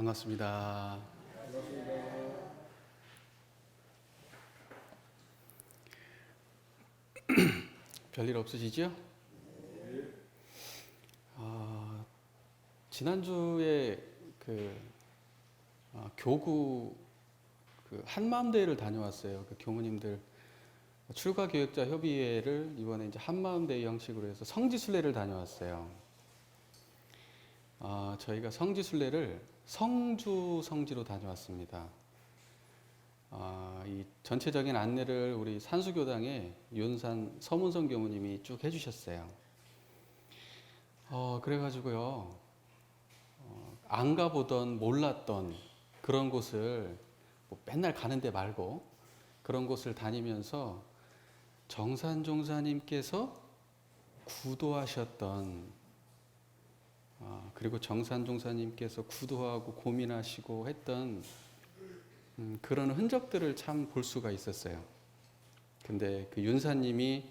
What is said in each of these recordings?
반갑습니다. 별일 없으시죠? 지난주에 교구 한마음대회를 다녀왔어요. 교무님들 출가교역자 협의회를 이번에 이제 한마음대회 형식으로 해서 성지순례를 다녀왔어요. 저희가 성지순례를 성지로 다녀왔습니다. 이 전체적인 안내를 우리 산수교당의 윤산 서문성 교무님이 쭉 해주셨어요. 그래가지고요, 안 가보던 몰랐던 그런 곳을 뭐 맨날 가는데 말고 그런 곳을 다니면서 정산종사님께서 구도하셨던 그리고 정산종사님께서 구도하고 고민하시고 했던 그런 흔적들을 참 볼 수가 있었어요. 근데 그 윤사님이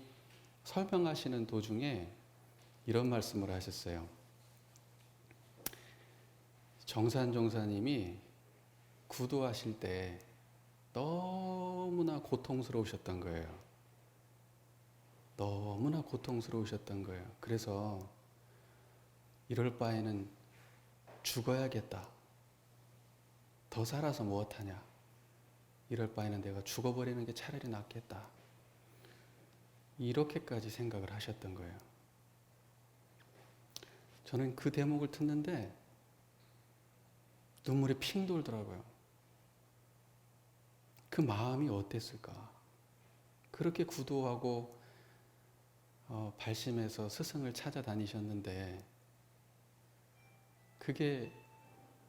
설명하시는 도중에 이런 말씀을 하셨어요. 정산종사님이 구도하실 때 너무나 고통스러우셨던 거예요. 너무나 고통스러우셨던 거예요. 그래서 이럴 바에는 죽어야겠다. 더 살아서 무엇하냐. 이럴 바에는 내가 죽어버리는 게 차라리 낫겠다. 이렇게까지 생각을 하셨던 거예요. 저는 그 대목을 듣는데 눈물이 핑 돌더라고요. 그 마음이 어땠을까? 그렇게 구도하고 발심해서 스승을 찾아다니셨는데 그게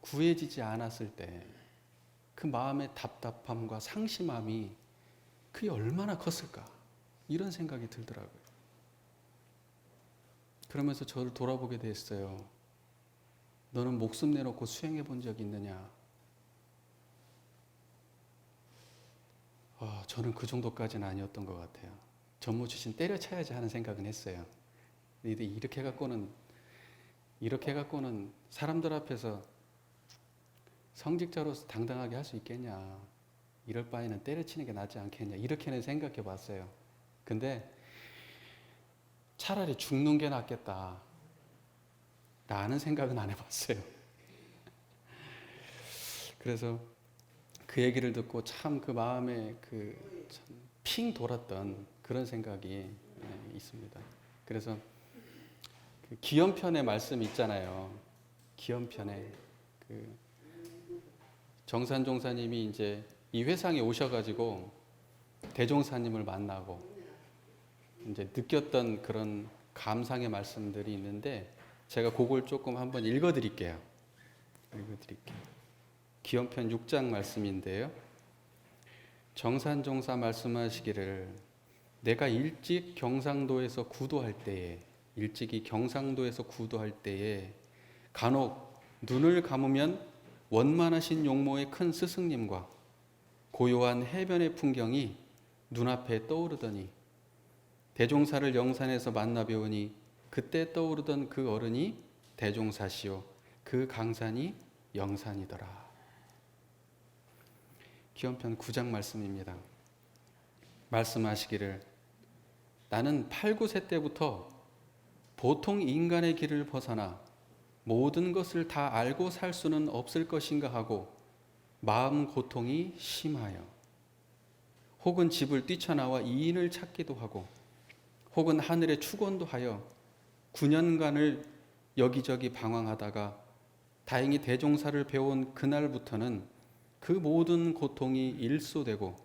구해지지 않았을 때 그 마음의 답답함과 상심함이 그게 얼마나 컸을까? 이런 생각이 들더라고요. 그러면서 저를 돌아보게 됐어요. 너는 목숨 내놓고 수행해 본 적 있느냐? 저는 그 정도까지는 아니었던 것 같아요. 전무주신 때려쳐야지 하는 생각은 했어요. 이렇게 갖고는 사람들 앞에서 성직자로서 당당하게 할 수 있겠냐. 이럴 바에는 때려치는 게 낫지 않겠냐. 이렇게는 생각해 봤어요. 근데 차라리 죽는 게 낫겠다. 라는 생각은 안 해봤어요. 그래서 그 얘기를 듣고 참 그 마음에 핑 돌았던 그런 생각이 있습니다. 그래서 그 기연편의 말씀 있잖아요. 기연편에 정산종사님이 이제 이 회상에 오셔가지고 대종사님을 만나고 이제 느꼈던 그런 감상의 말씀들이 있는데 제가 그걸 조금 한번 읽어드릴게요. 기연편 6장 말씀인데요. 정산종사 말씀하시기를 내가 일찍이 경상도에서 구도할 때에 간혹 눈을 감으면 원만하신 용모의 큰 스승님과 고요한 해변의 풍경이 눈앞에 떠오르더니 대종사를 영산에서 만나 뵈오니 그때 떠오르던 그 어른이 대종사시요 그 강산이 영산이더라. 기원편 9장 말씀입니다. 말씀하시기를 나는 8, 9세 때부터 보통 인간의 길을 벗어나 모든 것을 다 알고 살 수는 없을 것인가 하고 마음 고통이 심하여 혹은 집을 뛰쳐나와 이인을 찾기도 하고 혹은 하늘에 축원도 하여 9년간을 여기저기 방황하다가 다행히 대종사를 배운 그날부터는 그 모든 고통이 일소되고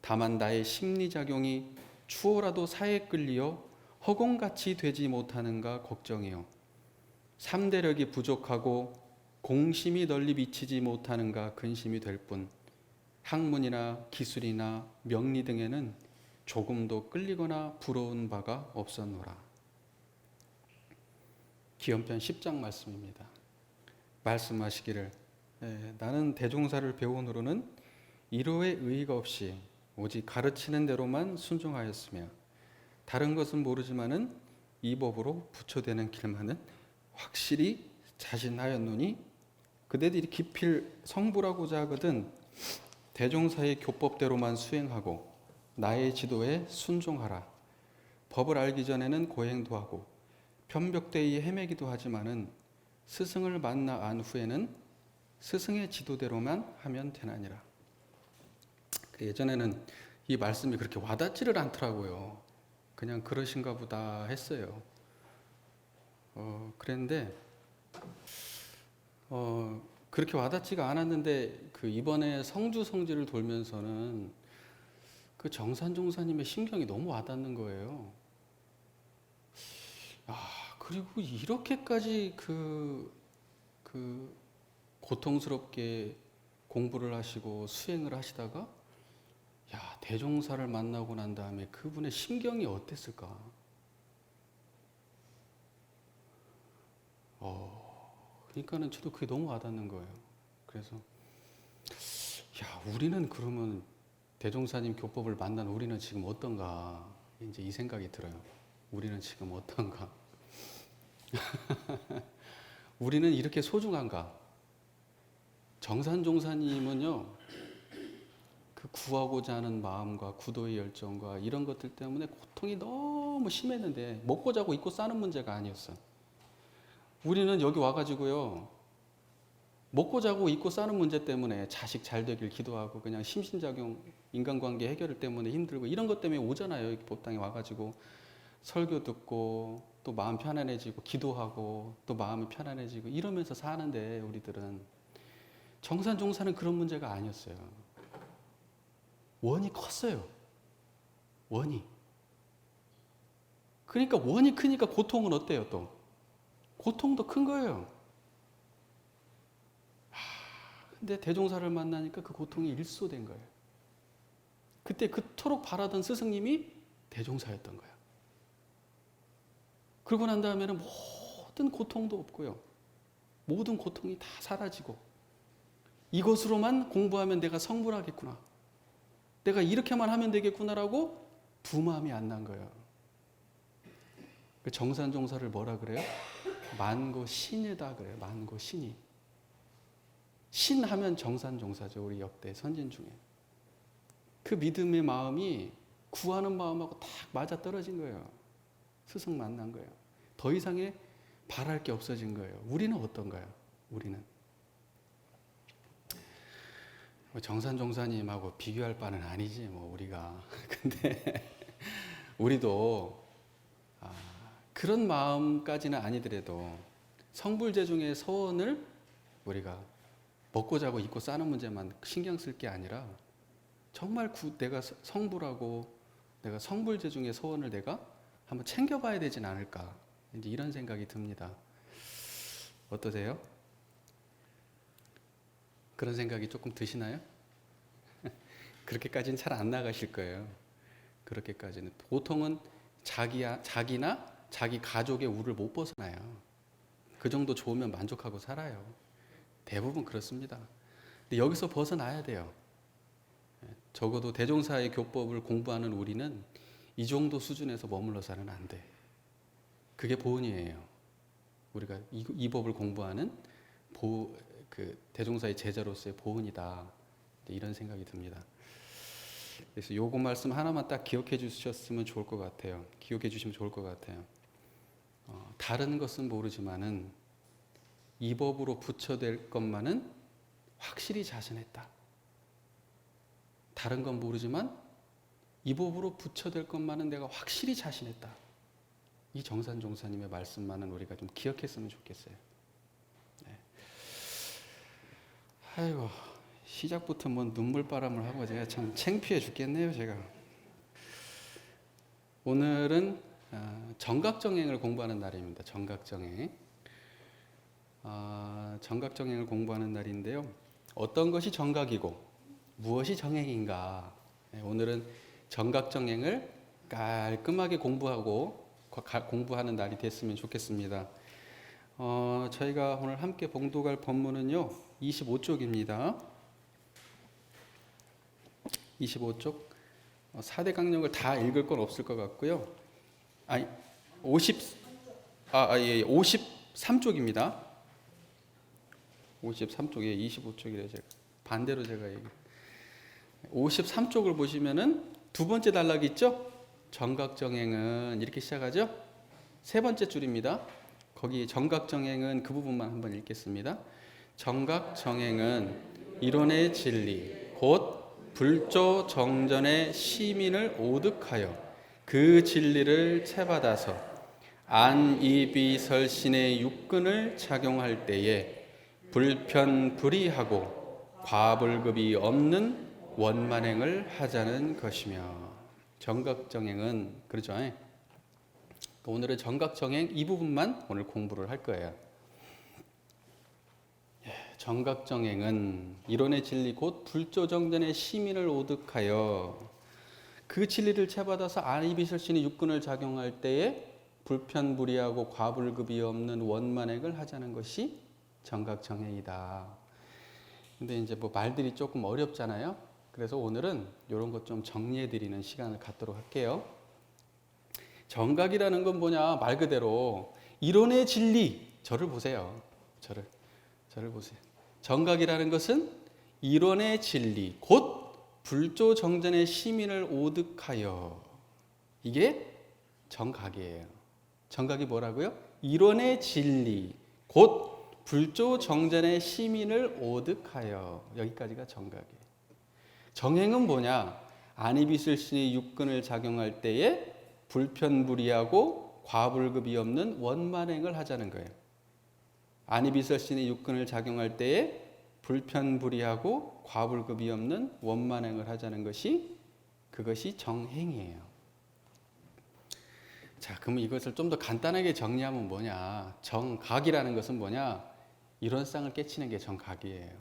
다만 나의 심리작용이 추호라도 사에 끌리어 허공같이 되지 못하는가 걱정해요. 삼대력이 부족하고 공심이 널리 미치지 못하는가 근심이 될 뿐 학문이나 기술이나 명리 등에는 조금도 끌리거나 부러운 바가 없었노라. 기연편 10장 말씀입니다. 말씀하시기를 나는 대종사를 배운 후로는 이로의 의의가 없이 오직 가르치는 대로만 순종하였으며 다른 것은 모르지만은 이 법으로 부처되는 길만은 확실히 자신하였노니 그대들이 기필 성불하고자 하거든 대종사의 교법대로만 수행하고 나의 지도에 순종하라. 법을 알기 전에는 고행도 하고 편벽대에 헤매기도 하지만은 스승을 만나 안 후에는 스승의 지도대로만 하면 되나니라. 예전에는 이 말씀이 그렇게 와닿지를 않더라고요. 그냥 그러신가 보다 했어요. 그랬는데 그렇게 와닿지가 않았는데 그 이번에 성주 성지를 돌면서는 그 정산종사님의 심경이 너무 와닿는 거예요. 그리고 이렇게까지 그 고통스럽게 공부를 하시고 수행을 하시다가 대종사를 만나고 난 다음에 그분의 심경이 어땠을까? 그러니까는 저도 그게 너무 와닿는 거예요. 그래서 우리는 그러면 대종사님 교법을 만난 우리는 지금 어떤가? 이제 이 생각이 들어요. 우리는 지금 어떤가? 우리는 이렇게 소중한가? 정산종사님은요, 그 구하고자 하는 마음과 구도의 열정과 이런 것들 때문에 고통이 너무 심했는데 먹고 자고 입고 싸는 문제가 아니었어. 우리는 여기 와가지고요, 먹고 자고 입고 싸는 문제 때문에 자식 잘 되길 기도하고 그냥 심신작용, 인간관계 해결 때문에 힘들고 이런 것 때문에 오잖아요. 여기 법당에 와가지고 설교 듣고 또 마음 편안해지고 기도하고 또 마음이 편안해지고 이러면서 사는데 우리들은 정산종사는 그런 문제가 아니었어요. 원이 컸어요. 원이. 그러니까 원이 크니까 고통은 어때요 또? 고통도 큰 거예요. 근데 대종사를 만나니까 그 고통이 일소된 거예요. 그때 그토록 바라던 스승님이 대종사였던 거예요. 그러고 난 다음에는 모든 고통도 없고요. 모든 고통이 다 사라지고 이것으로만 공부하면 내가 성불하겠구나. 내가 이렇게만 하면 되겠구나라고 두 마음이 안 난 거예요. 정산종사를 뭐라 그래요? 만고신이다 그래요. 만고신이. 신하면 정산종사죠. 우리 역대 선진 중에. 그 믿음의 마음이 구하는 마음하고 딱 맞아 떨어진 거예요. 스승 만난 거예요. 더 이상의 바랄 게 없어진 거예요. 우리는 어떤가요? 우리는 정산종사님하고 비교할 바는 아니지 뭐 우리가. 근데 우리도 그런 마음까지는 아니더라도 성불제중의 서원을 우리가 먹고 자고 입고 싸는 문제만 신경 쓸 게 아니라 정말 내가 성불하고 내가 성불제중의 서원을 내가 한번 챙겨봐야 되진 않을까, 이제 이런 생각이 듭니다. 어떠세요? 그런 생각이 조금 드시나요? 그렇게까지는 잘 안 나가실 거예요. 그렇게까지는. 보통은 자기나 자기 가족의 우를 못 벗어나요. 그 정도 좋으면 만족하고 살아요. 대부분 그렇습니다. 근데 여기서 벗어나야 돼요. 적어도 대종사의 교법을 공부하는 우리는 이 정도 수준에서 머물러서는 안 돼. 그게 보은이에요. 우리가 이 법을 공부하는 그 대종사의 제자로서의 보은이다. 이런 생각이 듭니다. 그래서 요거 말씀 하나만 딱 기억해 주셨으면 좋을 것 같아요. 기억해 주시면 좋을 것 같아요. 다른 것은 모르지만은 이 법으로 부처될 것만은 확실히 자신했다. 다른 건 모르지만 이 법으로 부처될 것만은 내가 확실히 자신했다. 이 정산종사님의 말씀만은 우리가 좀 기억했으면 좋겠어요. 네. 아이고, 시작부터 뭐 눈물바람을 하고 제가 참 창피해 죽겠네요, 제가. 오늘은 정각정행을 공부하는 날입니다. 정각정행. 정각정행을 공부하는 날인데요. 어떤 것이 정각이고 무엇이 정행인가. 오늘은 정각정행을 깔끔하게 공부하는 날이 됐으면 좋겠습니다. 저희가 오늘 함께 봉독할 본문은요 25쪽입니다. 25쪽 4대 강령을 다 읽을 건 없을 것 같고요. 53쪽입니다. 53쪽에 25쪽이래 제가. 반대로 제가 얘기. 53쪽을 보시면은 두 번째 단락이 있죠? 정각정행은 이렇게 시작하죠? 세 번째 줄입니다. 거기 정각정행은 그 부분만 한번 읽겠습니다. 정각정행은 이론의 진리 곧 불조 정전의 시민을 오득하여 그 진리를 채받아서 안이비설신의 육근을 작용할 때에 불편불이하고 과불급이 없는 원만행을 하자는 것이며 정각정행은 그렇죠. 오늘은 정각정행 이 부분만 오늘 공부를 할 거예요. 정각정행은 이론의 진리 곧 불조정전의 시민을 오득하여 그 진리를 채받아서 안이비설신의 육근을 작용할 때에 불편불이하고 과불급이 없는 원만행을 하자는 것이 정각정행이다. 근데 이제 뭐 말들이 조금 어렵잖아요. 그래서 오늘은 이런 것 좀 정리해 드리는 시간을 갖도록 할게요. 정각이라는 건 뭐냐? 말 그대로 이론의 진리. 저를 보세요. 저를 보세요. 정각이라는 것은 이론의 진리 곧 불조정전의 시민을 오득하여 이게 정각이에요. 정각이 뭐라고요? 이론의 진리 곧 불조정전의 시민을 오득하여 여기까지가 정각이에요. 정행은 뭐냐? 안이비설신의 육근을 작용할 때에 불편불이하고 과불급이 없는 원만행을 하자는 거예요. 안이비설신의 육근을 작용할 때에 불편불이하고 과불급이 없는 원만행을 하자는 것이 그것이 정행이에요. 자, 그러면 이것을 좀 더 간단하게 정리하면 뭐냐? 정각이라는 것은 뭐냐? 이론상을 깨치는 게 정각이에요.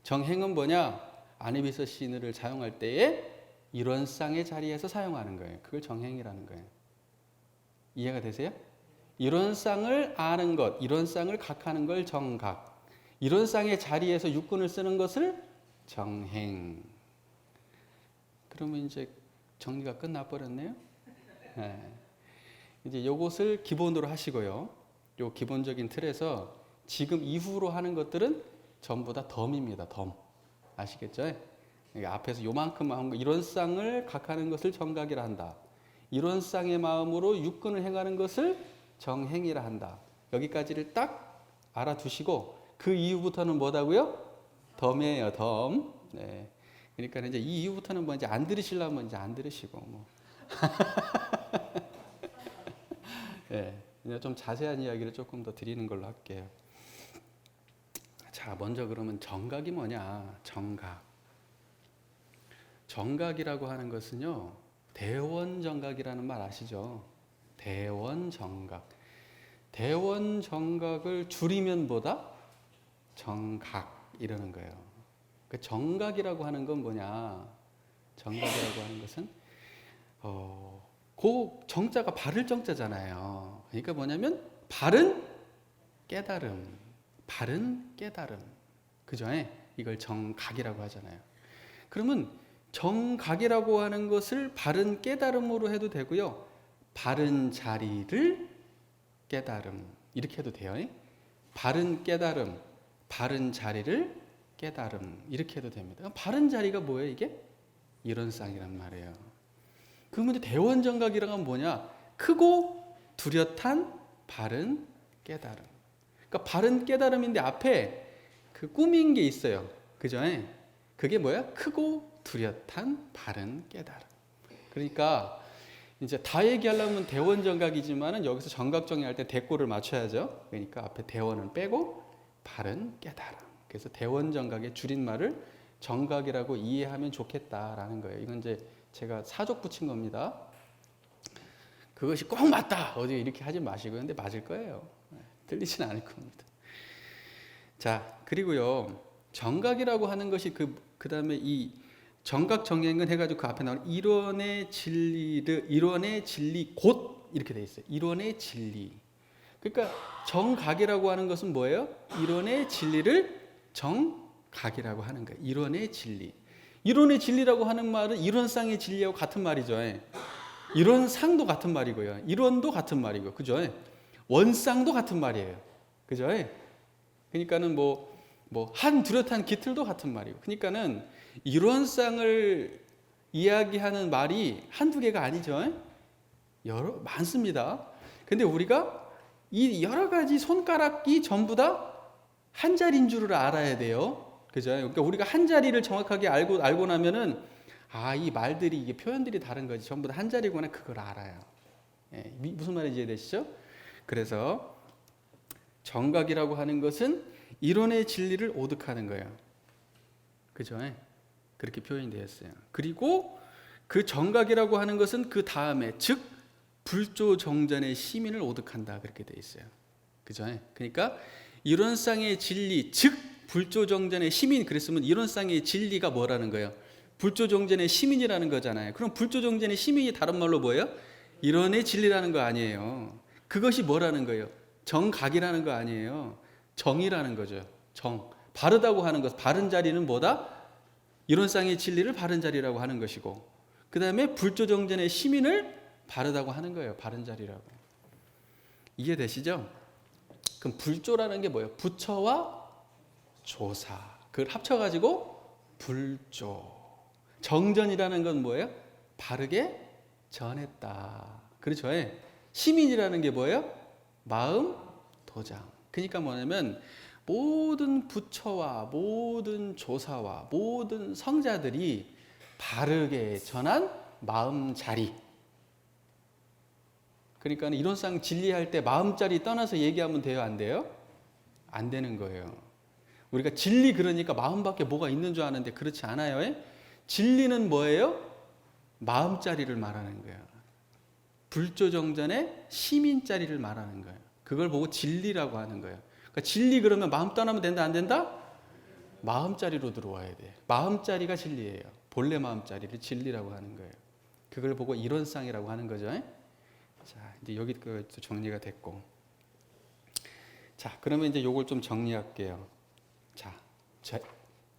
정행은 뭐냐? 안이비설신을 사용할 때에 이론상의 자리에서 사용하는 거예요. 그걸 정행이라는 거예요. 이해가 되세요? 이론상을 아는 것, 이론상을 각하는 걸 정각, 이론상의 자리에서 육근을 쓰는 것을 정행. 그러면 이제 정리가 끝나버렸네요. 네. 이제 요것을 기본으로 하시고요. 요 기본적인 틀에서 지금 이후로 하는 것들은 전부 다 덤입니다. 덤. 아시겠죠? 앞에서 요만큼만 한 거, 이론상을 각하는 것을 정각이라 한다. 이론상의 마음으로 육근을 행하는 것을 정행이라 한다. 여기까지를 딱 알아두시고 그 이후부터는 뭐다고요? 덤이에요. 덤. 네. 그러니까 이제 이 이후부터는 뭐 이제 안 들으시려면 이제 안 들으시고 뭐. 네. 이제 좀 자세한 이야기를 조금 더 드리는 걸로 할게요. 자, 먼저 그러면 정각이 뭐냐? 정각. 정각이라고 하는 것은요. 대원정각이라는 말 아시죠? 대원정각. 대원정각을 줄이면 뭐다? 정각 이러는 거예요. 그 정각이라고 하는 건 뭐냐? 정각이라고 하는 것은 그 정자가 바를 정자잖아요. 그러니까 뭐냐면 바른 깨달음, 바른 깨달음, 그죠? 이걸 정각이라고 하잖아요. 그러면 정각이라고 하는 것을 바른 깨달음으로 해도 되고요. 바른 자리를 깨달음 이렇게 해도 돼요. 바른 깨달음, 바른 자리를 깨달음 이렇게 해도 됩니다. 바른 자리가 뭐예요? 이게 이론상이란 말이에요. 그러면 이제 대원정각이란 건 뭐냐? 크고 뚜렷한 바른 깨달음. 그러니까 바른 깨달음인데 앞에 그 꾸민 게 있어요. 그죠? 그게 뭐야? 크고 뚜렷한 바른 깨달음. 그러니까 이제 다 얘기하려면 대원정각이지만은 여기서 정각정의할 때 대꼬를 맞춰야죠. 그러니까 앞에 대원은 빼고 바른 깨달음. 그래서 대원정각의 줄임말을 정각이라고 이해하면 좋겠다라는 거예요. 이건 이제 제가 사족 붙인 겁니다. 그것이 꼭 맞다 어디 이렇게 하지 마시고 근데 맞을 거예요. 틀리진 않을 겁니다. 자, 그리고요 정각이라고 하는 것이 그 다음에 이 정각 정행은 해가지고 그 앞에 나오는 이론의 진리 곧 이렇게 돼 있어요. 이론의 진리. 그러니까 정각이라고 하는 것은 뭐예요? 이론의 진리를 정각이라고 하는 거예요. 이론의 진리. 이론의 진리라고 하는 말은 이론상의 진리하고 같은 말이죠. 이론상도 같은 말이고요. 이론도 같은 말이고, 그죠? 원상도 같은 말이에요. 그죠? 그러니까는 뭐 뭐 한 뚜렷한 깃털도 같은 말이고. 그러니까는 이론상을 이야기하는 말이 한두 개가 아니죠. 많습니다. 근데 우리가 이 여러 가지 손가락이 전부 다 한 자리인 줄을 알아야 돼요. 그죠? 그러니까 우리가 한 자리를 정확하게 알고 나면은 이 말들이 이게 표현들이 다른 거지. 전부 다 한 자리구나. 그걸 알아요. 예, 무슨 말인지 이해되시죠? 그래서 정각이라고 하는 것은 이론의 진리를 오득하는 거예요. 그죠? 그렇게 표현이 되었어요. 그리고 그 정각이라고 하는 것은 그 다음에 즉 불조정전의 시민을 오득한다 그렇게 돼 있어요. 그죠? 그러니까 이론상의 진리 즉 불조정전의 시민 그랬으면 이론상의 진리가 뭐라는 거예요? 불조정전의 시민이라는 거잖아요. 그럼 불조정전의 시민이 다른 말로 뭐예요? 이론의 진리라는 거 아니에요. 그것이 뭐라는 거예요? 정각이라는 거 아니에요. 정이라는 거죠. 정. 바르다고 하는 것. 바른 자리는 뭐다? 이론상의 진리를 바른 자리라고 하는 것이고 그 다음에 불조정전의 시민을 바르다고 하는 거예요. 바른 자리라고. 이해되시죠? 그럼 불조라는 게 뭐예요? 부처와 조사. 그걸 합쳐가지고 불조. 정전이라는 건 뭐예요? 바르게 전했다. 그렇죠? 시민이라는 게 뭐예요? 마음 도장. 그러니까 뭐냐면 모든 부처와 모든 조사와 모든 성자들이 바르게 전한 마음 자리. 그러니까 이론상 진리할 때 마음자리 떠나서 얘기하면 돼요? 안 돼요? 안 되는 거예요. 우리가 진리 그러니까 마음밖에 뭐가 있는 줄 아는데 그렇지 않아요. 진리는 뭐예요? 마음자리를 말하는 거예요. 불조정전의 시민자리를 말하는 거예요. 그걸 보고 진리라고 하는 거예요. 그러니까 진리 그러면 마음 떠나면 된다 안 된다? 마음자리로 들어와야 돼. 마음자리가 진리예요. 본래 마음자리를 진리라고 하는 거예요. 그걸 보고 이론상이라고 하는 거죠. 자, 이제 여기까지 정리가 됐고. 자, 그러면 이제 요걸 좀 정리할게요. 자,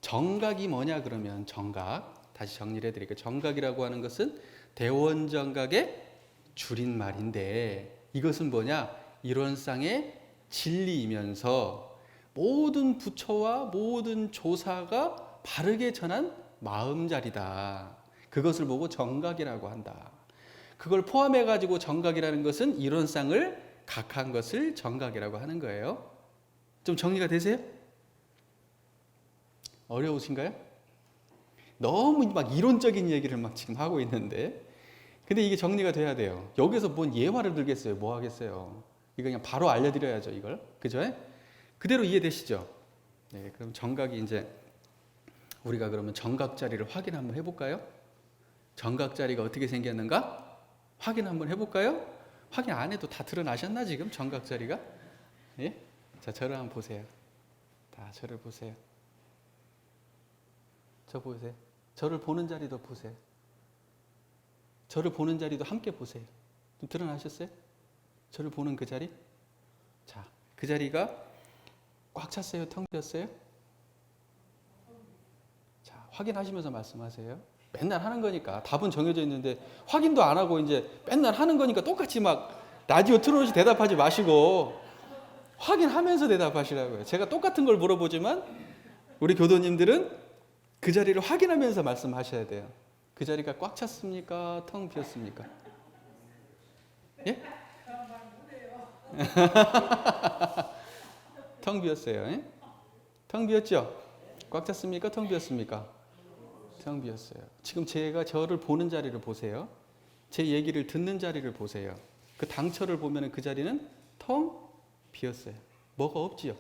정각이 뭐냐 그러면 정각. 다시 정리를 해드릴게요. 정각이라고 하는 것은 대원정각의 줄임말인데 이것은 뭐냐? 이론상의 진리이면서 모든 부처와 모든 조사가 바르게 전한 마음자리다. 그것을 보고 정각이라고 한다. 그걸 포함해가지고 정각이라는 것은 이론상을 각한 것을 정각이라고 하는 거예요. 좀 정리가 되세요? 어려우신가요? 너무 막 이론적인 얘기를 막 지금 하고 있는데 근데 이게 정리가 돼야 돼요. 여기서 뭔 예화를 들겠어요? 뭐 하겠어요? 이거 그냥 바로 알려드려야죠, 이걸. 그죠? 그대로 이해되시죠? 네, 그럼 정각이 이제 우리가 그러면 정각 자리를 확인 한번 해볼까요? 정각 자리가 어떻게 생겼는가? 확인 한번 해볼까요? 확인 안 해도 다 드러나셨나 지금 정각 자리가? 예? 자, 저를 한번 보세요. 다 저를 보세요. 저 보세요. 저를 보는 자리도 보세요. 저를 보는 자리도 함께 보세요. 좀 드러나셨어요? 저를 보는 그 자리? 자, 그 자리가 꽉 찼어요? 텅 비었어요? 자, 확인하시면서 말씀하세요. 맨날 하는 거니까 답은 정해져 있는데 확인도 안 하고 이제 맨날 하는 거니까 똑같이 막 라디오 틀어놓으시 대답하지 마시고 확인하면서 대답하시라고요. 제가 똑같은 걸 물어보지만 우리 교도님들은 그 자리를 확인하면서 말씀하셔야 돼요. 그 자리가 꽉 찼습니까? 텅 비었습니까? 예? 텅 비었어요. 예? 텅 비었죠? 꽉 찼습니까? 텅 비었습니까? 텅 비었어요. 지금 제가 저를 보는 자리를 보세요. 제 얘기를 듣는 자리를 보세요. 그 당처를 보면 그 자리는 텅 비었어요. 뭐가 없지요.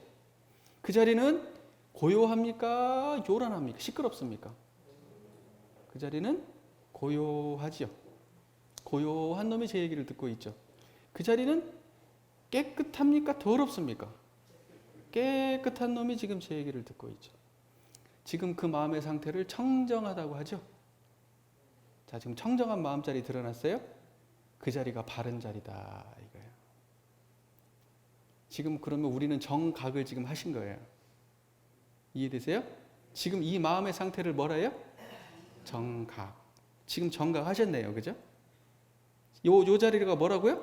그 자리는 고요합니까? 요란합니까? 시끄럽습니까? 그 자리는 고요하지요. 고요한 놈이 제 얘기를 듣고 있죠. 그 자리는 깨끗합니까? 더럽습니까? 깨끗한 놈이 지금 제 얘기를 듣고 있죠. 지금 그 마음의 상태를 청정하다고 하죠. 자, 지금 청정한 마음자리 드러났어요? 그 자리가 바른 자리다 이거예요. 지금 그러면 우리는 정각을 지금 하신 거예요. 이해되세요? 지금 이 마음의 상태를 뭐라 해요? 정각. 지금 정각 하셨네요. 그죠? 요 자리가 뭐라고요?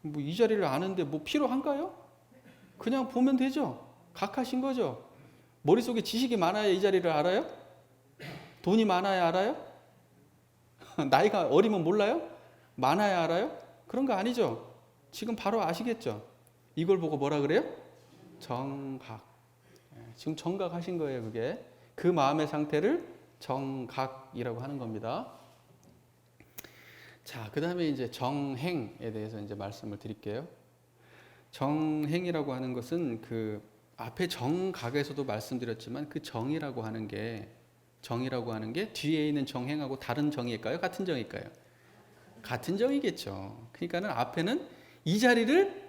뭐 이 자리를 아는데 뭐 필요한가요? 그냥 보면 되죠? 각하신 거죠. 머릿속에 지식이 많아야 이 자리를 알아요? 돈이 많아야 알아요? 나이가 어리면 몰라요? 많아야 알아요? 그런 거 아니죠. 지금 바로 아시겠죠? 이걸 보고 뭐라 그래요? 정각. 지금 정각하신 거예요, 그게. 그 마음의 상태를 정각이라고 하는 겁니다. 자, 그 다음에 이제 정행에 대해서 이제 말씀을 드릴게요. 정행이라고 하는 것은 그 앞에 정각에서도 말씀드렸지만 그 정이라고 하는 게 뒤에 있는 정행하고 다른 정일까요? 같은 정일까요? 같은 정이겠죠. 그러니까는 앞에는 이 자리를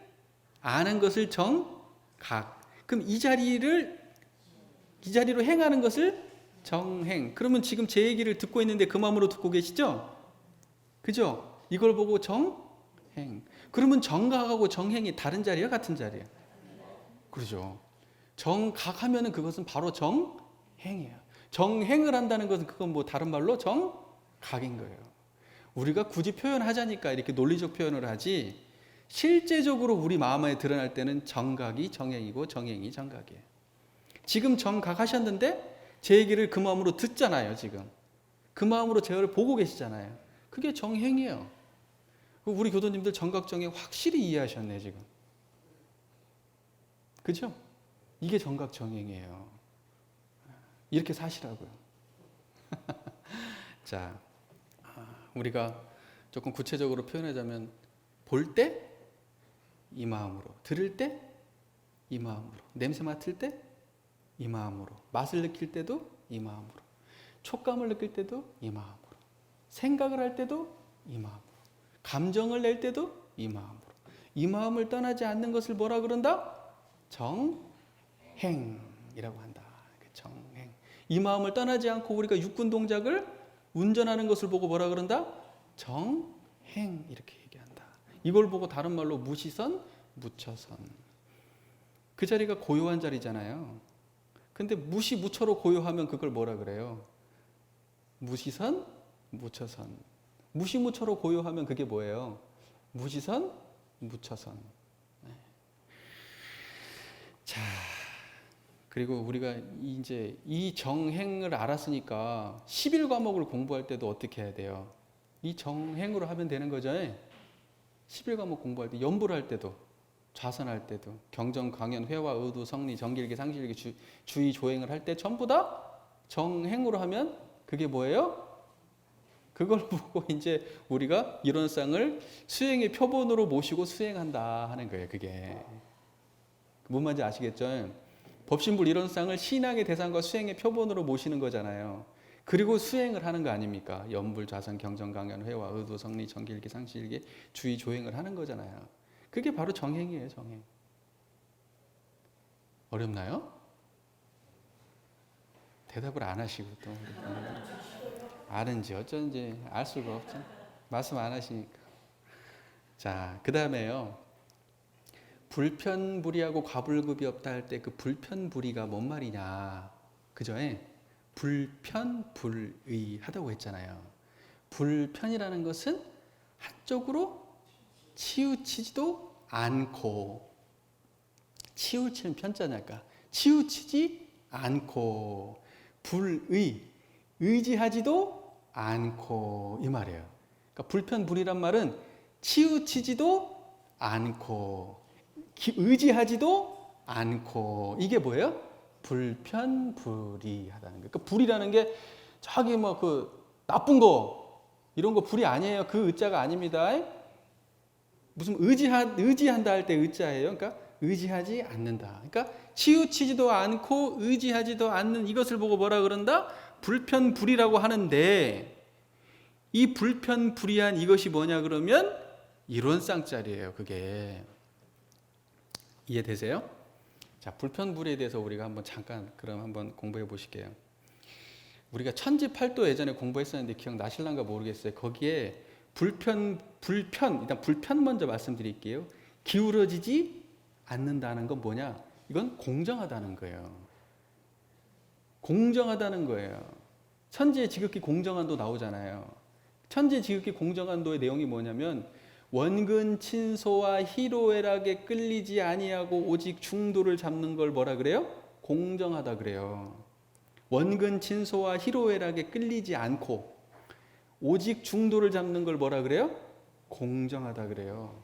아는 것을 정각. 그럼 이 자리로 행하는 것을 정행. 그러면 지금 제 얘기를 듣고 있는데 그 마음으로 듣고 계시죠? 그죠? 이걸 보고 정행. 그러면 정각하고 정행이 다른 자리야, 같은 자리야? 그러죠. 정각하면은 그것은 바로 정행이에요. 정행을 한다는 것은 그건 뭐 다른 말로 정각인 거예요. 우리가 굳이 표현하자니까 이렇게 논리적 표현을 하지 실제적으로 우리 마음에 드러날 때는 정각이 정행이고 정행이 정각이에요. 지금 정각하셨는데 제 얘기를 그 마음으로 듣잖아요. 지금 그 마음으로 제가 보고 계시잖아요. 그게 정행이에요. 우리 교도님들 정각정행 확실히 이해하셨네 지금. 그죠? 이게 정각정행이에요. 이렇게 사시라고요. 자, 우리가 조금 구체적으로 표현하자면 볼 때 이 마음으로, 들을 때 이 마음으로, 냄새 맡을 때 이 마음으로, 맛을 느낄 때도 이 마음으로, 촉감을 느낄 때도 이 마음으로, 생각을 할 때도 이 마음으로, 감정을 낼 때도 이 마음으로. 이 마음을 떠나지 않는 것을 뭐라 그런다? 정행이라고 한다. 정행. 이 마음을 떠나지 않고 우리가 육군 동작을 운전하는 것을 보고 뭐라 그런다? 정행 이렇게 얘기한다. 이걸 보고 다른 말로 무시선, 무처선. 그 자리가 고요한 자리잖아요. 근데 무시, 무처로 고요하면 그걸 뭐라 그래요? 무시선, 무처선. 무시, 무처로 고요하면 그게 뭐예요? 무시선, 무처선. 자, 그리고 우리가 이제 이 정행을 알았으니까 11과목을 공부할 때도 어떻게 해야 돼요? 이 정행으로 하면 되는 거죠. 11과목 공부할 때, 연부를 할 때도, 좌선할 때도, 경전, 강연, 회화, 의도, 성리, 정길기, 상실기, 주의, 조행을 할 때 전부 다 정행으로 하면 그게 뭐예요? 그걸 보고 이제 우리가 이론상을 수행의 표본으로 모시고 수행한다 하는 거예요. 그게 뭔 말인지 아시겠죠? 법신불 이론상을 신앙의 대상과 수행의 표본으로 모시는 거잖아요. 그리고 수행을 하는 거 아닙니까? 연불, 좌선, 경전, 강연, 회화, 의도, 성리, 정길기, 상실기, 주의, 조행을 하는 거잖아요. 그게 바로 정행이에요. 정행. 어렵나요? 대답을 안 하시고 또 아는지 어쩐지 알 수가 없죠. 말씀 안 하시니까. 자, 그 다음에요. 불편불의하고 과불급이 없다 할 때 그 불편불의가 뭔 말이냐. 그죠? 불편불의하다고 했잖아요. 불편이라는 것은 한쪽으로 치우치지도 않고, 치우치는 편자니까 치우치지 않고, 불의, 의지하지도 않고 이 말이에요. 그러니까 불편불의란 말은 치우치지도 않고 의지하지도 않고, 이게 뭐예요? 불편불의하다는 거예요. 그러니까 불이라는 게 저기 뭐 그 나쁜 거 이런 거 불이 아니에요. 그 의자가 아닙니다. 무슨 의지한다 할 때 의자예요. 그러니까 의지하지 않는다. 그러니까 치우치지도 않고 의지하지도 않는 이것을 보고 뭐라 그런다? 불편불의라고 하는데, 이 불편불의한 이것이 뭐냐 그러면 이론상짜리예요. 그게 이해되세요? 자, 불편불의에 대해서 우리가 한번 잠깐 그럼 한번 공부해 보실게요. 우리가 천지팔도 예전에 공부했었는데 기억나실란가 모르겠어요. 거기에 일단 불편 먼저 말씀드릴게요. 기울어지지 않는다는 건 뭐냐? 이건 공정하다는 거예요. 공정하다는 거예요. 천지의 지극히 공정한도 나오잖아요. 천지의 지극히 공정한도의 내용이 뭐냐면 원근 친소와 희로애락에 끌리지 아니하고 오직 중도를 잡는 걸 뭐라 그래요? 공정하다 그래요. 원근 친소와 희로애락에 끌리지 않고 오직 중도를 잡는 걸 뭐라 그래요? 공정하다 그래요.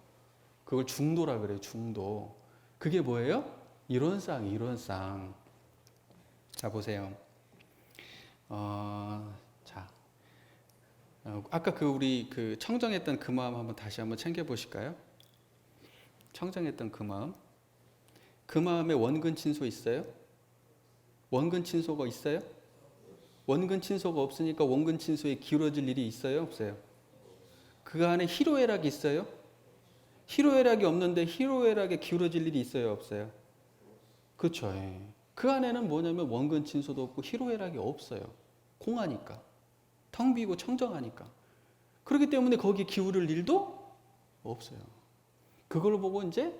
그걸 중도라 그래요. 중도. 그게 뭐예요? 이론상, 이론상. 자, 보세요. 아까 우리 청정했던 그 마음 한번 다시 한번 챙겨 보실까요? 청정했던 그 마음. 그 마음에 원근 친소 있어요? 원근 친소가 있어요? 원근 친소가 없으니까 원근 친소에 기울어질 일이 있어요? 없어요? 그 안에 희로애락이 있어요? 희로애락이 없는데 희로애락에 기울어질 일이 있어요? 없어요? 그렇죠. 예. 그 안에는 뭐냐면 원근 친소도 없고 희로애락이 없어요. 공하니까. 텅 비고 청정하니까. 그렇기 때문에 거기에 기울을 일도 없어요. 그걸 보고 이제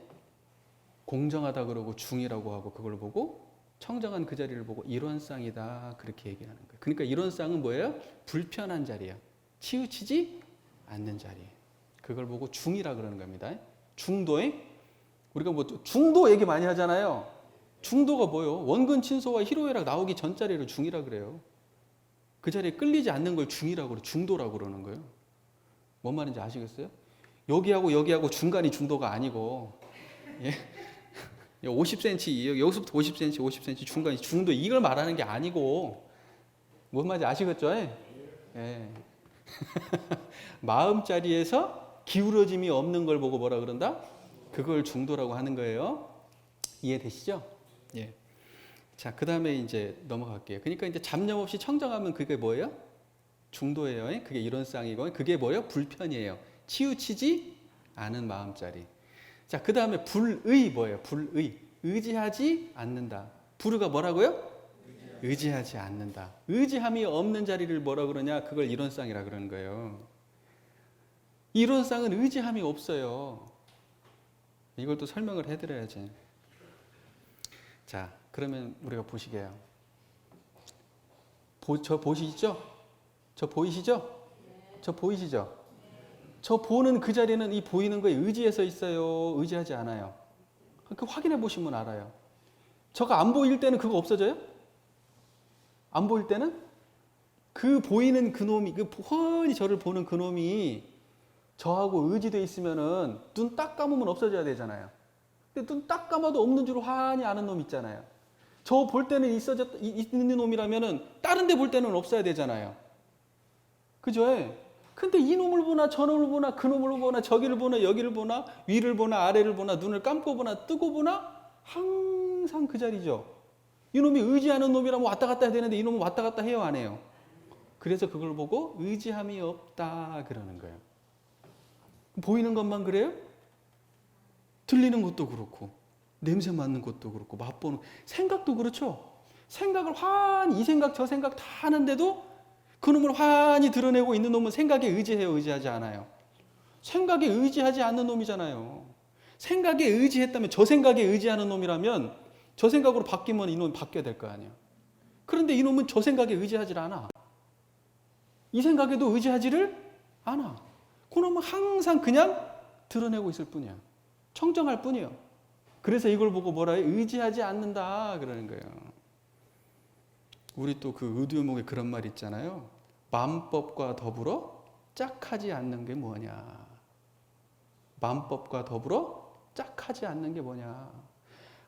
공정하다 그러고 중이라고 하고 그걸 보고 청정한 그 자리를 보고 이론상이다 그렇게 얘기하는 거예요. 그러니까 이론상은 뭐예요? 불편한 자리야. 치우치지 않는 자리. 그걸 보고 중이라 그러는 겁니다. 중도에 우리가 뭐 중도 얘기 많이 하잖아요. 중도가 뭐예요? 원근 친소와 희로애락 나오기 전 자리를 중이라 그래요. 그 자리에 끌리지 않는 걸 중이라고 그래요. 중도라고 그러는 거예요. 뭔 말인지 아시겠어요? 여기하고 중간이 중도가 아니고, 예? 50cm, 여기서부터 50cm, 50cm 중간이 중도 이걸 말하는 게 아니고, 뭔 말인지 아시겠죠? 예. 마음자리에서 기울어짐이 없는 걸 보고 뭐라 그런다? 그걸 중도라고 하는 거예요. 이해되시죠? 예. 자, 그 다음에 이제 넘어갈게요. 그러니까 이제 잡념 없이 청정하면 그게 뭐예요? 중도예요. 그게 이론상이고, 그게 뭐예요? 불편이에요. 치우치지 않은 마음자리. 자, 그 다음에 불의 뭐예요? 불의. 의지하지 않는다. 불의가 뭐라고요? 의지하지 않는다. 의지함이 없는 자리를 뭐라 그러냐? 그걸 이론상이라 그러는 거예요. 이론상은 의지함이 없어요. 이걸 또 설명을 해드려야지. 자, 그러면 우리가 보시게요. 저 보시죠? 저 보이시죠? 저 보이시죠? 저 보는 그 자리는 이 보이는 거에 의지해서 있어요? 의지하지 않아요? 그 확인해 보시면 알아요. 저가 안 보일 때는 그거 없어져요? 안 보일 때는? 그 보이는 그 놈이, 그 훤히 저를 보는 그 놈이 저하고 의지되어 있으면은 눈 딱 감으면 없어져야 되잖아요. 근데 눈 딱 감아도 없는 줄 환히 아는 놈 있잖아요. 저 볼 때는 있는 놈이라면은 다른 데 볼 때는 없어야 되잖아요. 그죠? 근데 이 놈을 보나 저 놈을 보나 그 놈을 보나 저기를 보나 여기를 보나 위를 보나 아래를 보나 눈을 감고 보나 뜨고 보나 항상 그 자리죠. 이놈이 의지하는 놈이라면 왔다 갔다 해야 되는데 이놈은 왔다 갔다 해요 안 해요? 그래서 그걸 보고 의지함이 없다 그러는 거예요. 보이는 것만 그래요? 들리는 것도 그렇고 냄새 맡는 것도 그렇고 맛보는 생각도 그렇죠. 생각을 환히 이 생각 저 생각 다 하는데도 그놈을 환히 드러내고 있는 놈은 생각에 의지해요? 의지하지 않아요? 생각에 의지하지 않는 놈이잖아요. 생각에 의지했다면 저 생각에 의지하는 놈이라면 저 생각으로 바뀌면 이놈이 바뀌어야 될 거 아니에요. 그런데 이놈은 저 생각에 의지하지 않아. 이 생각에도 의지하지를 않아. 그놈은 항상 그냥 드러내고 있을 뿐이야. 청정할 뿐이에요. 그래서 이걸 보고 뭐라 해요? 의지하지 않는다 그러는 거예요. 우리 또 그 의도목에 그런 말 있잖아요. 만법과 더불어 짝하지 않는 게 뭐냐. 만법과 더불어 짝하지 않는 게 뭐냐.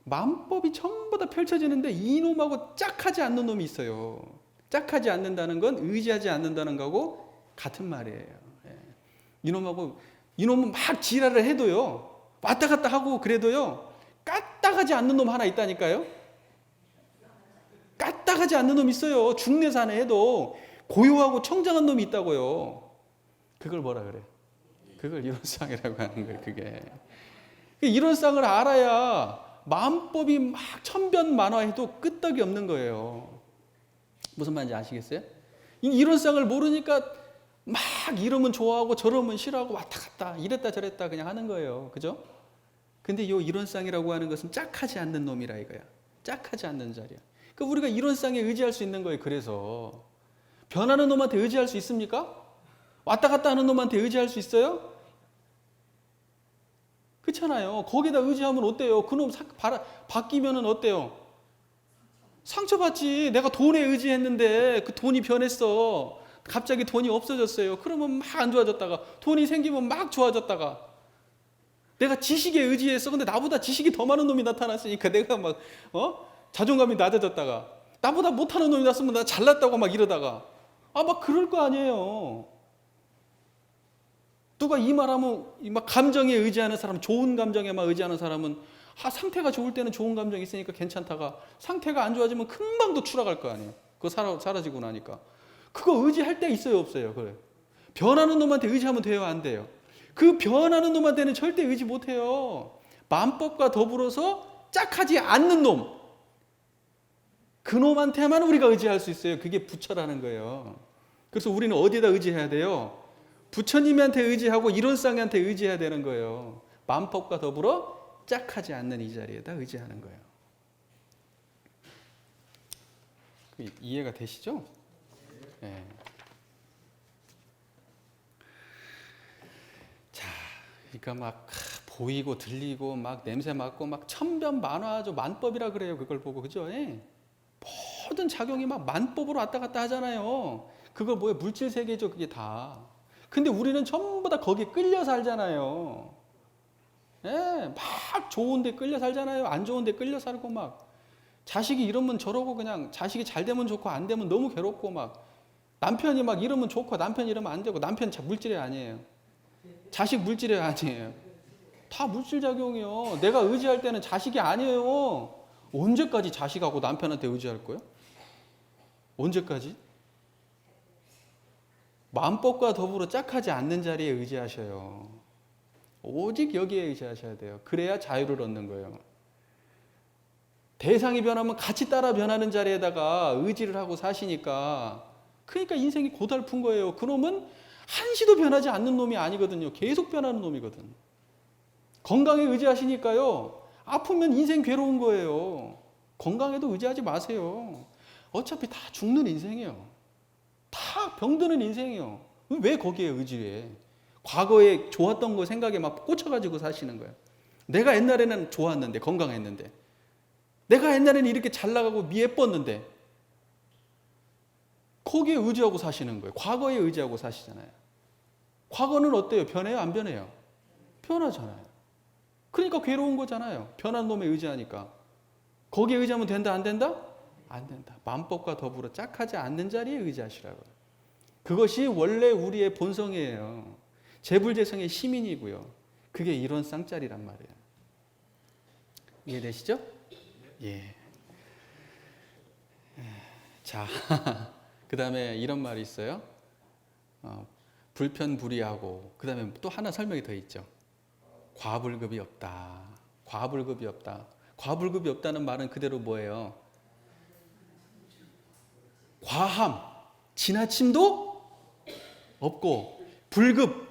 만법이 전부 다 펼쳐지는데 이놈하고 짝하지 않는 놈이 있어요. 짝하지 않는다는 건 의지하지 않는다는 거하고 같은 말이에요. 이놈은 막 지랄을 해도요. 왔다 갔다 하고 그래도요. 까딱하지 않는 놈 하나 있다니까요. 까딱하지 않는 놈 있어요. 중내산에 해도 고요하고 청정한 놈이 있다고요. 그걸 뭐라 그래? 그걸 이론상이라고 하는 거예요. 그게 이론상을 알아야 마음법이 막 천변만화해도 끄떡이 없는 거예요. 무슨 말인지 아시겠어요? 이론상을 모르니까 막 이러면 좋아하고 저러면 싫어하고 왔다 갔다 이랬다 저랬다 그냥 하는 거예요. 그죠? 근데 이 이론상이라고 하는 것은 짝하지 않는 놈이라 이거야. 짝하지 않는 자리야. 그러니까 우리가 이론상에 의지할 수 있는 거예요. 그래서 변하는 놈한테 의지할 수 있습니까? 왔다 갔다 하는 놈한테 의지할 수 있어요? 그렇잖아요. 거기다 의지하면 어때요? 그놈 바뀌면은 어때요? 상처받지. 내가 돈에 의지했는데 그 돈이 변했어. 갑자기 돈이 없어졌어요. 그러면 막 안 좋아졌다가 돈이 생기면 막 좋아졌다가 내가 지식에 의지했어. 근데 나보다 지식이 더 많은 놈이 나타났으니까 내가 막 자존감이 낮아졌다가 나보다 못하는 놈이 났으면 나 잘났다고 막 이러다가 막 그럴 거 아니에요. 누가 이 말하면 막 감정에 의지하는 사람, 좋은 감정에만 의지하는 사람은 상태가 좋을 때는 좋은 감정이 있으니까 괜찮다가 상태가 안 좋아지면 금방 또 추락할 거 아니에요. 그거 사라지고 나니까. 그거 의지할 때 있어요, 없어요? 그래. 변하는 놈한테 의지하면 돼요, 안 돼요? 그 변하는 놈한테는 절대 의지 못 해요. 마음법과 더불어서 짝하지 않는 놈. 그 놈한테만 우리가 의지할 수 있어요. 그게 부처라는 거예요. 그래서 우리는 어디에다 의지해야 돼요? 부처님한테 의지하고 이론상한테 의지해야 되는 거예요. 마음법과 더불어 짝하지 않는 이 자리에다 의지하는 거예요. 이해가 되시죠? 네. 자, 그러니까 막 보이고 들리고 막 냄새 맡고 막 천변만화죠. 만법이라 그래요. 그걸 보고 그죠? 예. 모든 작용이 막 만법으로 왔다 갔다 하잖아요. 그걸 뭐예요? 물질 세계죠. 그게 다. 근데 우리는 전부 다 거기에 끌려 살잖아요. 예, 막 좋은데 끌려 살잖아요. 안 좋은데 끌려 살고 막 자식이 이러면 저러고 그냥 자식이 잘 되면 좋고 안 되면 너무 괴롭고 막 남편이 막 이러면 좋고 남편이 이러면 안 되고 남편 물질이 아니에요. 자식 물질이 아니에요. 다 물질 작용이요. 내가 의지할 때는 자식이 아니에요. 언제까지 자식하고 남편한테 의지할 거예요? 언제까지? 마음법과 더불어 짝하지 않는 자리에 의지하셔요. 오직 여기에 의지하셔야 돼요. 그래야 자유를 얻는 거예요. 대상이 변하면 같이 따라 변하는 자리에다가 의지를 하고 사시니까 그러니까 인생이 고달픈 거예요. 그놈은 한시도 변하지 않는 놈이 아니거든요. 계속 변하는 놈이거든. 건강에 의지하시니까요. 아프면 인생 괴로운 거예요. 건강에도 의지하지 마세요. 어차피 다 죽는 인생이에요. 다 병드는 인생이에요. 왜 거기에 의지해? 과거에 좋았던 거 생각에 막 꽂혀가지고 사시는 거예요. 내가 옛날에는 좋았는데, 건강했는데. 내가 옛날에는 이렇게 잘 나가고 예뻤는데. 거기에 의지하고 사시는 거예요. 과거에 의지하고 사시잖아요. 과거는 어때요? 변해요? 안 변해요? 변하잖아요. 그러니까 괴로운 거잖아요. 변한 놈에 의지하니까. 거기에 의지하면 된다, 안 된다? 안 된다. 마음법과 더불어 짝하지 않는 자리에 의지하시라고요. 그것이 원래 우리의 본성이에요. 재불재성의 시민이고요. 그게 이런 쌍짜리란 말이에요. 이해되시죠? 예. 자, 그 다음에 이런 말이 있어요. 불편불이하고, 그 다음에 또 하나 설명이 더 있죠. 과불급이 없다. 과불급이 없다. 과불급이 없다는 말은 그대로 뭐예요? 과함, 지나침도 없고 불급,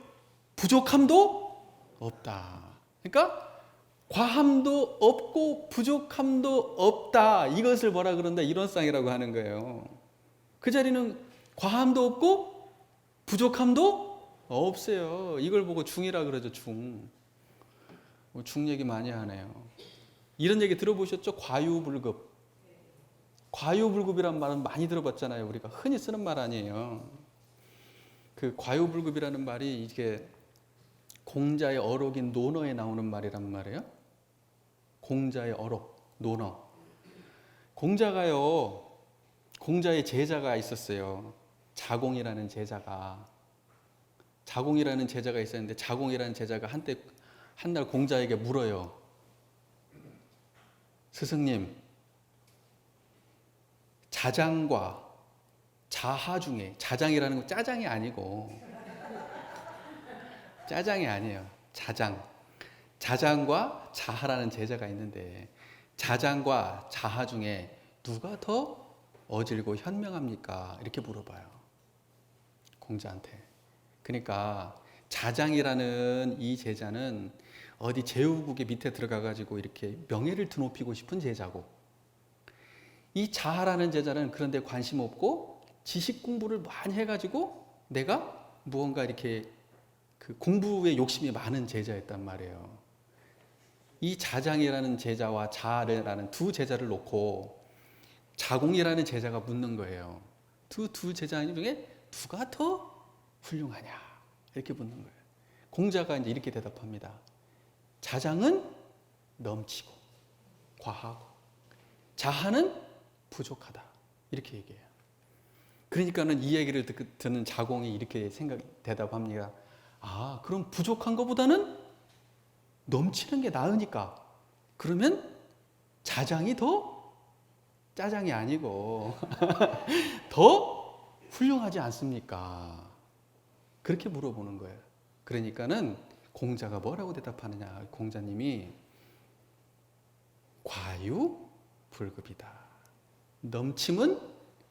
부족함도 없다. 그러니까 과함도 없고 부족함도 없다. 이것을 뭐라 그런다? 이론상이라고 하는 거예요. 그 자리는 과함도 없고 부족함도 없어요. 이걸 보고 중이라 그러죠. 중 얘기 많이 하네요. 이런 얘기 들어보셨죠? 과유불급. 과유불급이란 말은 많이 들어봤잖아요. 우리가 흔히 쓰는 말 아니에요. 그 과유불급이라는 말이 이게 공자의 어록인 논어에 나오는 말이란 말이에요. 공자의 어록, 논어. 공자의 제자가 있었어요. 자공이라는 제자가 있었는데 자공이라는 제자가 한날 공자에게 물어요. 스승님, 자장과 자하 중에, 자장이라는 건 짜장이 아니고 짜장이 아니에요. 자장과 자하라는 제자가 있는데 자장과 자하 중에 누가 더 어질고 현명합니까? 이렇게 물어봐요. 공자한테. 그러니까 자장이라는 이 제자는 어디 제후국의 밑에 들어가가지고 이렇게 명예를 드높이고 싶은 제자고, 이 자하라는 제자는 그런데 관심 없고 지식 공부를 많이 해가지고 내가 무언가 이렇게 그 공부에 욕심이 많은 제자였단 말이에요. 이 자장이라는 제자와 자라는 두 제자를 놓고 자공이라는 제자가 묻는 거예요. 두 제자 중에 누가 더 훌륭하냐? 이렇게 묻는 거예요. 공자가 이제 이렇게 대답합니다. 자장은 넘치고 과하고 자하는 부족하다. 이렇게 얘기해요. 그러니까는 이 얘기를 듣는 자공이 이렇게 대답합니다. 아, 그럼 부족한 것보다는 넘치는 게 나으니까 그러면 자장이 더 짜장이 아니고 더 훌륭하지 않습니까? 그렇게 물어보는 거예요. 그러니까는 공자가 뭐라고 대답하느냐? 공자님이 과유불급이다. 넘침은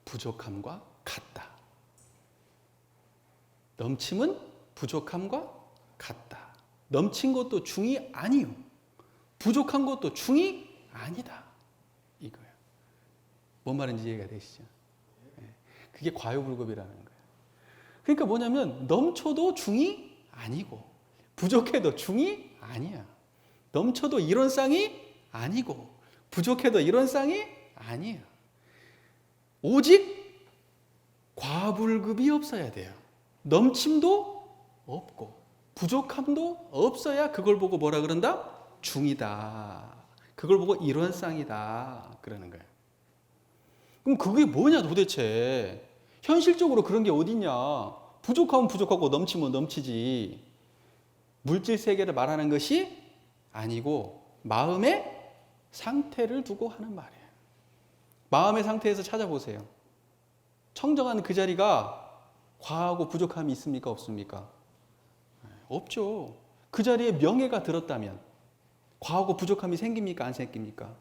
부족함과 같다. 넘침은 부족함과 같다. 넘친 것도 중이 아니요. 부족한 것도 중이 아니다. 이거예요. 뭔 말인지 이해가 되시죠? 그게 과유불급이라는 거예요. 그러니까 뭐냐면 넘쳐도 중이 아니고 부족해도 중이 아니야. 넘쳐도 이런 쌍이 아니고 부족해도 이런 쌍이 아니야. 오직 과불급이 없어야 돼요. 넘침도 없고 부족함도 없어야 그걸 보고 뭐라 그런다? 중이다. 그걸 보고 이런 쌍이다. 그러는 거예요. 그럼 그게 뭐냐 도대체. 현실적으로 그런 게 어딨냐. 부족하면 부족하고 넘치면 넘치지. 물질 세계를 말하는 것이 아니고 마음의 상태를 두고 하는 말이에요. 마음의 상태에서 찾아보세요. 청정한 그 자리가 과하고 부족함이 있습니까? 없습니까? 없죠. 그 자리에 명예가 들었다면 과하고 부족함이 생깁니까? 안 생깁니까?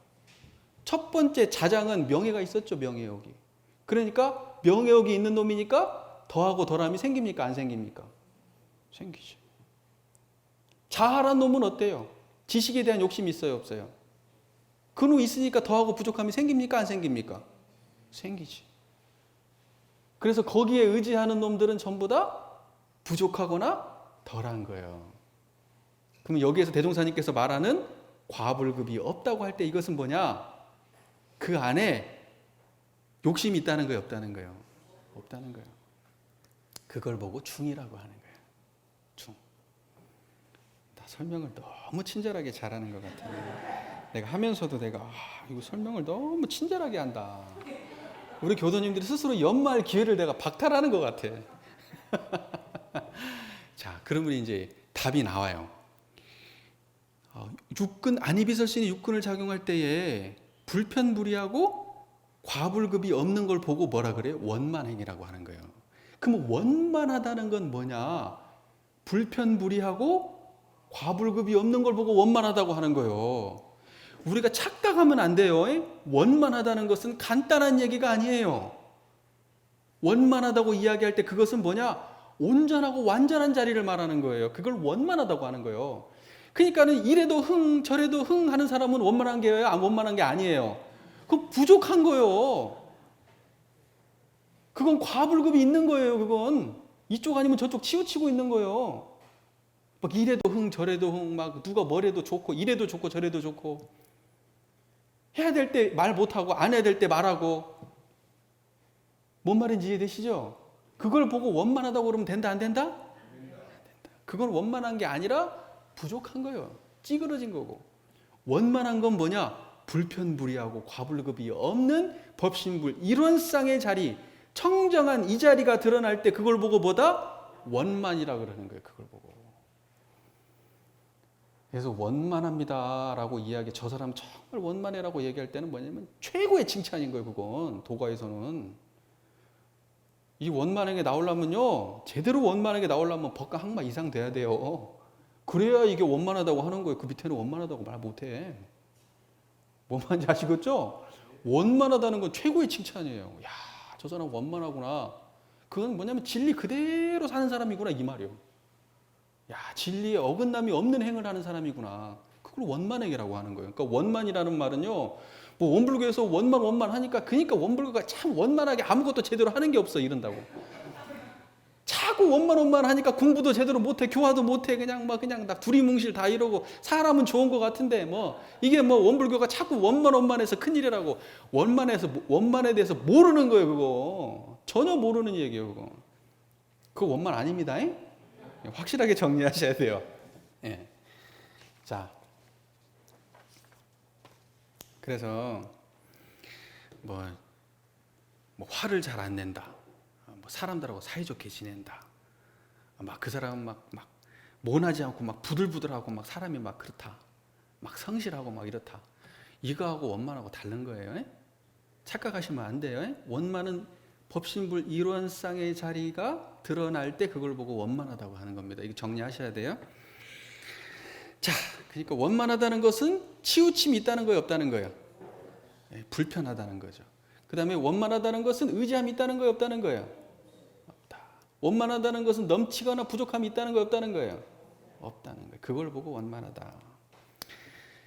첫 번째 자장은 명예가 있었죠. 명예욕이. 그러니까 명예욕이 있는 놈이니까 더하고 덜함이 생깁니까? 안 생깁니까? 생기죠. 자하란 놈은 어때요? 지식에 대한 욕심이 있어요? 없어요? 그놈 있으니까 더하고 부족함이 생깁니까? 안 생깁니까? 생기지. 그래서 거기에 의지하는 놈들은 전부 다 부족하거나 덜한 거예요. 그럼 여기에서 대종사님께서 말하는 과불급이 없다고 할 때 이것은 뭐냐? 그 안에 욕심이 있다는 거예요? 없다는 거예요? 없다는 거예요. 그걸 보고 중이라고 하는 거예요. 중. 다 설명을 너무 친절하게 잘하는 것 같아요. 내가 하면서도 이거 설명을 너무 친절하게 한다. 우리 교도님들이 스스로 연말 기회를 내가 박탈하는 것 같아. 자, 그러면 이제 답이 나와요. 육근, 안이비설신이 육근을 작용할 때에 불편불이하고 과불급이 없는 걸 보고 뭐라 그래요? 원만행이라고 하는 거예요. 그럼 원만하다는 건 뭐냐? 불편불이하고 과불급이 없는 걸 보고 원만하다고 하는 거예요. 우리가 착각하면 안 돼요. 원만하다는 것은 간단한 얘기가 아니에요. 원만하다고 이야기할 때 그것은 뭐냐? 온전하고 완전한 자리를 말하는 거예요. 그걸 원만하다고 하는 거예요. 그러니까는 이래도 흥 저래도 흥 하는 사람은 원만한 게예요? 안 원만한 게 아니에요. 그건 부족한 거예요. 그건 과불급이 있는 거예요. 그건 이쪽 아니면 저쪽 치우치고 있는 거예요. 막 이래도 흥 저래도 흥 막 누가 뭐래도 좋고 이래도 좋고 저래도 좋고 해야 될 때 말 못하고 안 해야 될 때 말하고 뭔 말인지 이해되시죠? 그걸 보고 원만하다고 그러면 된다 안 된다? 안 된다. 그건 원만한 게 아니라 부족한 거예요. 찌그러진 거고. 원만한 건 뭐냐? 불편불이하고 과불급이 없는 법신불 이런 쌍의 자리 청정한 이 자리가 드러날 때 그걸 보고 뭐다? 원만이라 그러는 거예요. 그걸 보고. 그래서 원만합니다라고 이야기, 저 사람 정말 원만해라고 얘기할 때는 뭐냐면 최고의 칭찬인 거예요. 그건 도가에서는. 이 원만하게 나오려면요, 제대로 원만하게 나오려면 법과 항마 이상 돼야 돼요. 그래야 이게 원만하다고 하는 거예요. 그 밑에는 원만하다고 말 못해. 뭔 말인지 아시겠죠? 원만하다는 건 최고의 칭찬이에요. 야, 저 사람 원만하구나. 그건 뭐냐면 진리 그대로 사는 사람이구나 이 말이에요. 야, 진리에 어긋남이 없는 행을 하는 사람이구나. 그걸 원만행이라고 하는 거예요. 그러니까 원만이라는 말은요, 뭐 원불교에서 원만하니까 그러니까 원불교가 참 원만하게 아무것도 제대로 하는 게 없어 이런다고. 자꾸 자꾸 원만 하니까 공부도 제대로 못해, 교화도 못해, 그냥 나 두리뭉실 다 이러고, 사람은 좋은 것 같은데 뭐 이게 뭐 원불교가 자꾸 원만해서 큰일이라고. 원만에 대해서 모르는 거예요. 그거 전혀 모르는 얘기예요. 그거 원만 아닙니다. 확실하게 정리하셔야 돼요. 예. 자, 그래서 뭐 화를 잘 안 낸다, 뭐 사람들하고 사이좋게 지낸다, 막 그 사람은 막 모나지 않고 막 부들부들하고 막 사람이 막 그렇다, 막 성실하고 막 이렇다. 이거하고 원만하고 다른 거예요. 착각하시면 안 돼요. 원만은 법신불 이론상의 자리가 드러날 때 그걸 보고 원만하다고 하는 겁니다. 이거 정리하셔야 돼요. 자, 그러니까 원만하다는 것은 치우침이 있다는 거예요, 없다는 거예요? 불편하다는 거죠. 그 다음에 원만하다는 것은 의지함이 있다는 거예요, 없다는 거예요? 없다. 원만하다는 것은 넘치거나 부족함이 있다는 거예요, 없다는 거예요? 없다는 거예요. 그걸 보고 원만하다.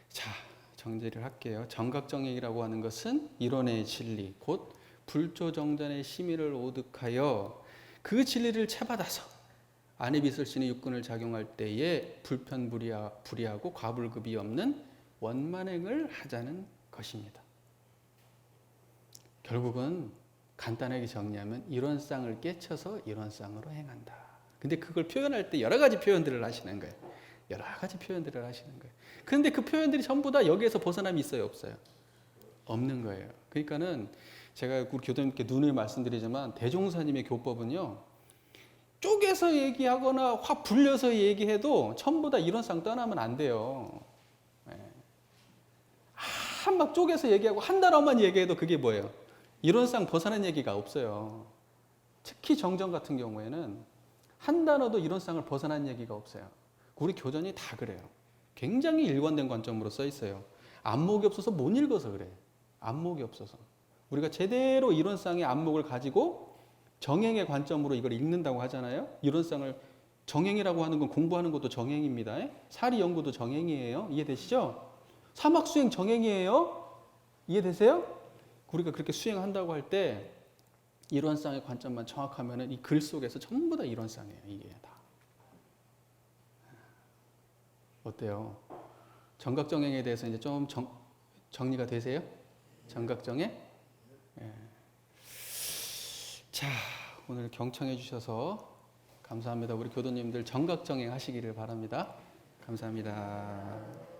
자, 정리를 할게요. 정각정액이라고 하는 것은 이론의 진리, 곧 불조정전의 심의를 오득하여 그 진리를 채받아서 안에 빚을 지는 육군을 작용할 때에 불편불이하고 과불급이 없는 원만행을 하자는 것입니다. 결국은 간단하게 정리하면 이론상을 깨쳐서 이론상으로 행한다. 근데 그걸 표현할 때 여러 가지 표현들을 하시는 거예요. 여러 가지 표현들을 하시는 거예요. 그런데 그 표현들이 전부 다 여기에서 벗어남이 있어요, 없어요? 없는 거예요. 그러니까는 제가 우리 교도님께 누누이 말씀드리지만 대종사님의 교법은요, 쪼개서 얘기하거나 확 불려서 얘기해도 전부 다 이론상 떠나면 안 돼요. 막 쪼개서 얘기하고 한 단어만 얘기해도 그게 뭐예요? 이론상 벗어난 얘기가 없어요. 특히 정정 같은 경우에는 한 단어도 이론상을 벗어난 얘기가 없어요. 우리 교전이 다 그래요. 굉장히 일관된 관점으로 써 있어요. 안목이 없어서 못 읽어서 그래. 안목이 없어서. 우리가 제대로 이론상의 안목을 가지고 정행의 관점으로 이걸 읽는다고 하잖아요. 이론상을, 정행이라고 하는 건 공부하는 것도 정행입니다. 사리 연구도 정행이에요. 이해되시죠? 사막 수행 정행이에요. 이해되세요? 우리가 그렇게 수행한다고 할 때 이론상의 관점만 정확하면 이 글 속에서 전부 다 이론상이에요. 이게 다. 어때요? 정각정행에 대해서 이제 좀 정리가 되세요? 정각정행? 예. 자, 오늘 경청해 주셔서 감사합니다. 우리 교도님들 정각정행 하시기를 바랍니다. 감사합니다.